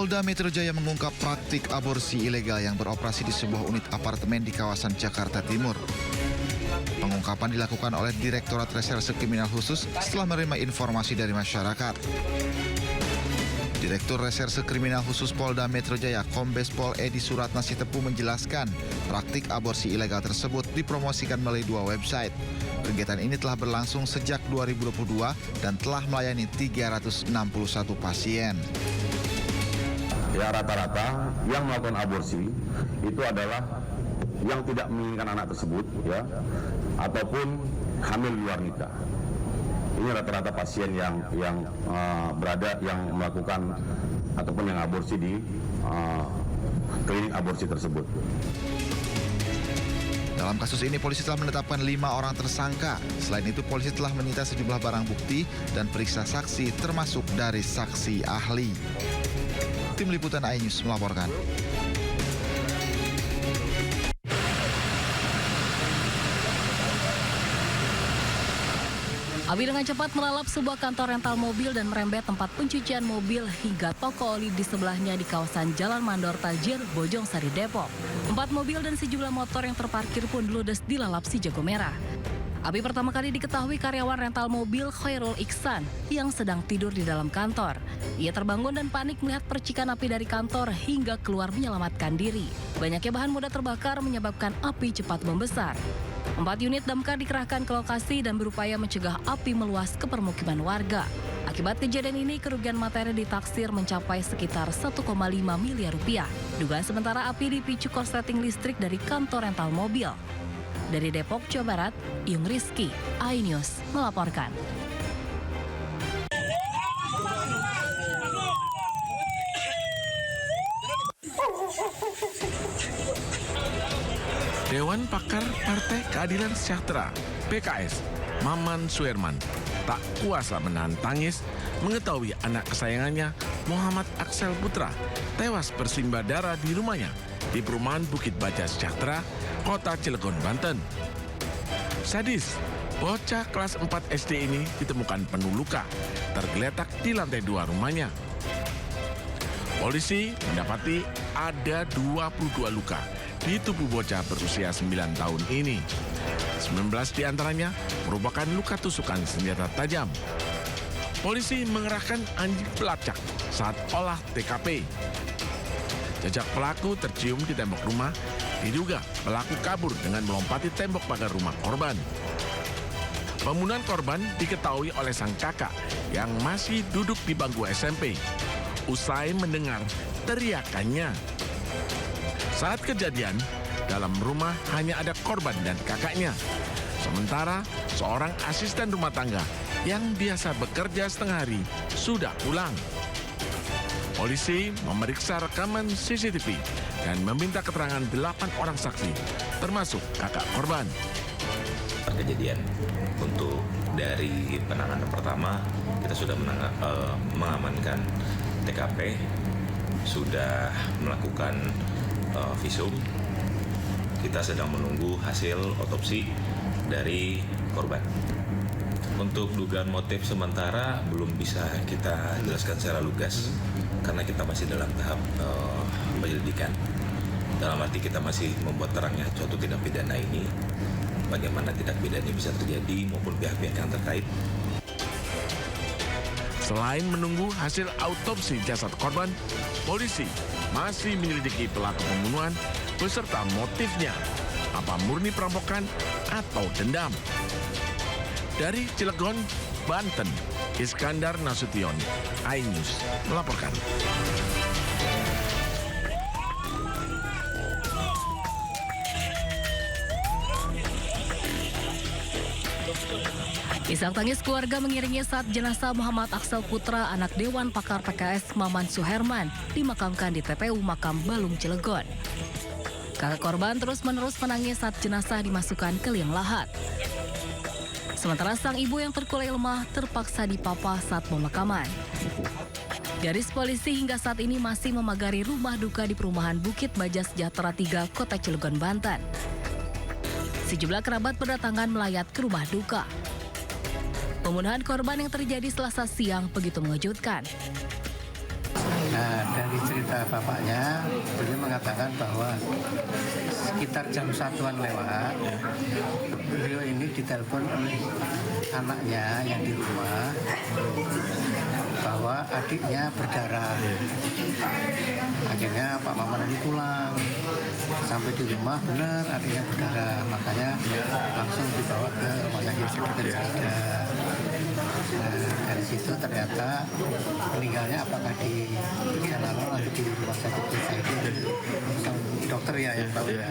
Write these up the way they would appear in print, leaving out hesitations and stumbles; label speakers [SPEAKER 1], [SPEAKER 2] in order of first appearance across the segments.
[SPEAKER 1] Polda Metro Jaya mengungkap praktik aborsi ilegal yang beroperasi di sebuah unit apartemen di kawasan Jakarta Timur. Pengungkapan dilakukan oleh Direktorat Reserse Kriminal Khusus setelah menerima informasi dari masyarakat. Direktur Reserse Kriminal Khusus Polda Metro Jaya, Kombes Pol Edi Suratna Sitepu menjelaskan praktik aborsi ilegal tersebut dipromosikan melalui 2 website. Kegiatan ini telah berlangsung sejak 2022 dan telah melayani 361 pasien.
[SPEAKER 2] Ya, rata-rata yang melakukan aborsi itu adalah yang tidak menginginkan anak tersebut, ya, ataupun hamil luar nikah. Ini rata-rata pasien yang berada yang melakukan ataupun yang aborsi di klinik aborsi tersebut.
[SPEAKER 1] Dalam kasus ini polisi telah menetapkan 5 orang tersangka. Selain itu polisi telah menyita sejumlah barang bukti dan periksa saksi termasuk dari saksi ahli. Tim Liputan iNews melaporkan.
[SPEAKER 3] Api dengan cepat melalap sebuah kantor rental mobil dan merembet tempat pencucian mobil hingga toko oli di sebelahnya di kawasan Jalan Mandor Tajir, Bojongsari, Depok. 4 mobil dan sejumlah motor yang terparkir pun ludes dilalap si jago merah. Api pertama kali diketahui karyawan rental mobil Khairul Iksan yang sedang tidur di dalam kantor. Ia terbangun dan panik melihat percikan api dari kantor hingga keluar menyelamatkan diri. Banyaknya bahan mudah terbakar menyebabkan api cepat membesar. 4 unit damkar dikerahkan ke lokasi dan berupaya mencegah api meluas ke permukiman warga. Akibat kejadian ini, kerugian materi ditaksir mencapai sekitar 1,5 miliar rupiah. Dugaan sementara api dipicu korsleting listrik dari kantor rental mobil. Dari Depok, Jawa Barat, Yung Rizky, iNews melaporkan.
[SPEAKER 4] Dewan Pakar Partai Keadilan Sejahtera (PKS) Maman Suherman tak kuasa menahan tangis mengetahui anak kesayangannya Muhammad Aksel Putra tewas bersimbah darah di rumahnya di perumahan Bukit Baja Sejahtera, Kota Cilegon, Banten. Sadis, bocah kelas 4 SD ini ditemukan penuh luka, tergeletak di lantai 2 rumahnya. Polisi mendapati ada 22 luka di tubuh bocah berusia 9 tahun ini. 19 diantaranya merupakan luka tusukan senjata tajam. Polisi mengerahkan anjing pelacak saat olah TKP. Jejak pelaku tercium di tembok rumah, diduga pelaku kabur dengan melompati tembok pagar rumah korban. Pembunuhan korban diketahui oleh sang kakak yang masih duduk di bangku SMP. Usai mendengar teriakannya. Saat kejadian, dalam rumah hanya ada korban dan kakaknya. Sementara seorang asisten rumah tangga yang biasa bekerja setengah hari sudah pulang. Polisi memeriksa rekaman CCTV dan meminta keterangan 8 orang saksi, termasuk kakak korban.
[SPEAKER 5] Kejadian untuk dari penanganan pertama, kita sudah mengamankan TKP, sudah melakukan visum. Kita sedang menunggu hasil otopsi dari korban. Untuk dugaan motif sementara belum bisa kita jelaskan secara lugas karena kita masih dalam tahap penyelidikan. Dalam arti kita masih membuat terangnya suatu tindak pidana ini, bagaimana tindak pidana ini bisa terjadi maupun pihak-pihak yang terkait.
[SPEAKER 4] Selain menunggu hasil autopsi jasad korban, polisi masih menyelidiki pelaku pembunuhan beserta motifnya, apa murni perampokan atau dendam. Dari Cilegon, Banten, Iskandar Nasution, iNews melaporkan.
[SPEAKER 3] Isak tangis keluarga mengiringi saat jenazah Muhammad Aksel Putra, anak Dewan Pakar PKS Maman Suherman, dimakamkan di TPU Makam Balung, Cilegon. Kakak korban terus-menerus menangis saat jenazah dimasukkan ke liang lahat. Sementara sang ibu yang terkulai lemah terpaksa dipapa saat pemakaman. Garis polisi hingga saat ini masih memagari rumah duka di perumahan Bukit Baja Sejahtera 3, Kota Cilegon, Banten. Sejumlah kerabat berdatangan melayat ke rumah duka. Pembunuhan korban yang terjadi Selasa siang begitu mengejutkan.
[SPEAKER 6] Nah, dari cerita bapaknya, beliau mengatakan bahwa sekitar jam 1-an lewat, beliau ini ditelepon oleh anaknya yang di rumah bahwa adiknya berdarah. Akhirnya Pak Maman ini pulang, sampai di rumah benar adiknya berdarah, makanya langsung dibawa ke rumah sakit Saida. Dari situ ternyata meninggalnya apakah di Jalalon atau di rumah sakit Saida, dokter ya yang tahu ya.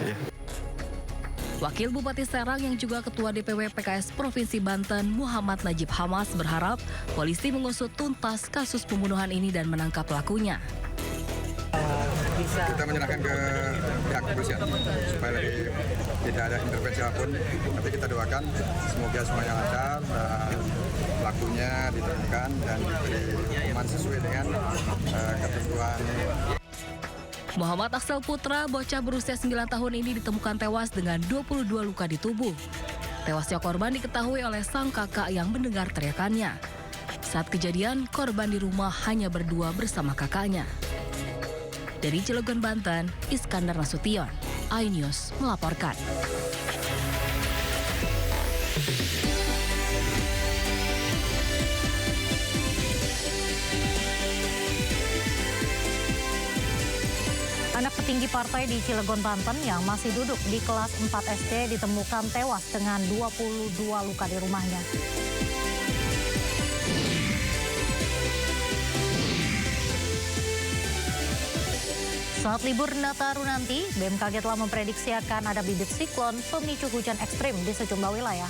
[SPEAKER 3] Wakil Bupati Serang yang juga Ketua DPW PKS Provinsi Banten, Muhammad Najib Hamas berharap polisi mengusut tuntas kasus pembunuhan ini dan menangkap pelakunya.
[SPEAKER 7] Kita menyerahkan ke pihak kepolisian supaya lebih tidak ada intervensi apapun. Nanti kita doakan semoga semuanya lancar, pelakunya ditemukan dan diberi hukuman sesuai dengan ketentuan.
[SPEAKER 3] Muhammad Aksel Putra, bocah berusia 9 tahun ini ditemukan tewas dengan 22 luka di tubuh. Tewasnya korban diketahui oleh sang kakak yang mendengar teriakannya. Saat kejadian, korban di rumah hanya berdua bersama kakaknya. Dari Cilegon, Banten, Iskandar Nasution, iNews melaporkan.
[SPEAKER 8] Anak petinggi partai di Cilegon, Banten yang masih duduk di kelas 4 SD ditemukan tewas dengan 22 luka di rumahnya. Saat libur Nataru nanti, BMKG telah memprediksi akan ada bibit siklon pemicu hujan ekstrim di sejumlah wilayah.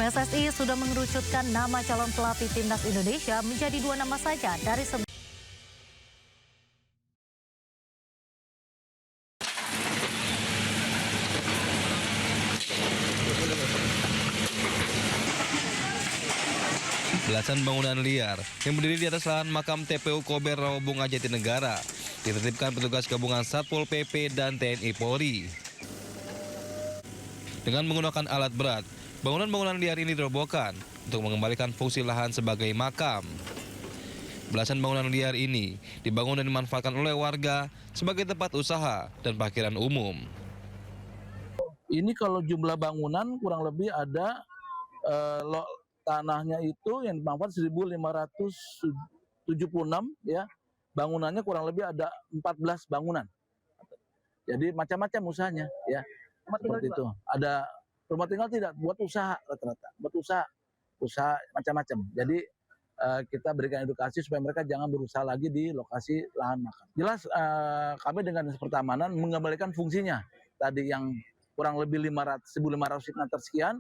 [SPEAKER 8] PSSI sudah mengerucutkan nama calon pelatih timnas Indonesia menjadi 2 nama saja dari
[SPEAKER 9] Belasan bangunan liar yang berdiri di atas lahan makam TPU Kober Rawabunga Jatinegara ditertibkan petugas gabungan Satpol PP dan TNI Polri. Dengan menggunakan alat berat, bangunan-bangunan liar ini dirobohkan untuk mengembalikan fungsi lahan sebagai makam. Belasan bangunan liar ini dibangun dan dimanfaatkan oleh warga sebagai tempat usaha dan parkiran umum.
[SPEAKER 10] Ini kalau jumlah bangunan kurang lebih ada tanahnya itu yang dimanfaatkan 1.576 ya. Bangunannya kurang lebih ada 14 bangunan. Jadi macam-macam usahanya ya. Seperti itu. Ada rumah tinggal tidak, buat usaha rata-rata, buat usaha macam-macam. Jadi kita berikan edukasi supaya mereka jangan berusaha lagi di lokasi lahan makam. Jelas kami dengan Dinas Pertamanan mengembalikan fungsinya. Tadi yang kurang lebih 1.500 meter sekian,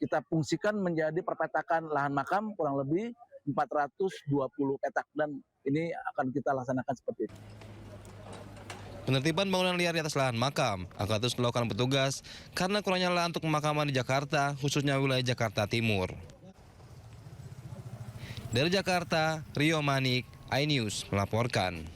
[SPEAKER 10] kita fungsikan menjadi perpetakan lahan makam kurang lebih 420 petak dan ini akan kita laksanakan seperti itu.
[SPEAKER 9] Penertiban bangunan liar di atas lahan makam akan terus dilakukan petugas karena kurangnya lahan untuk pemakaman di Jakarta, khususnya wilayah Jakarta Timur. Dari Jakarta, Rio Manik, iNews melaporkan.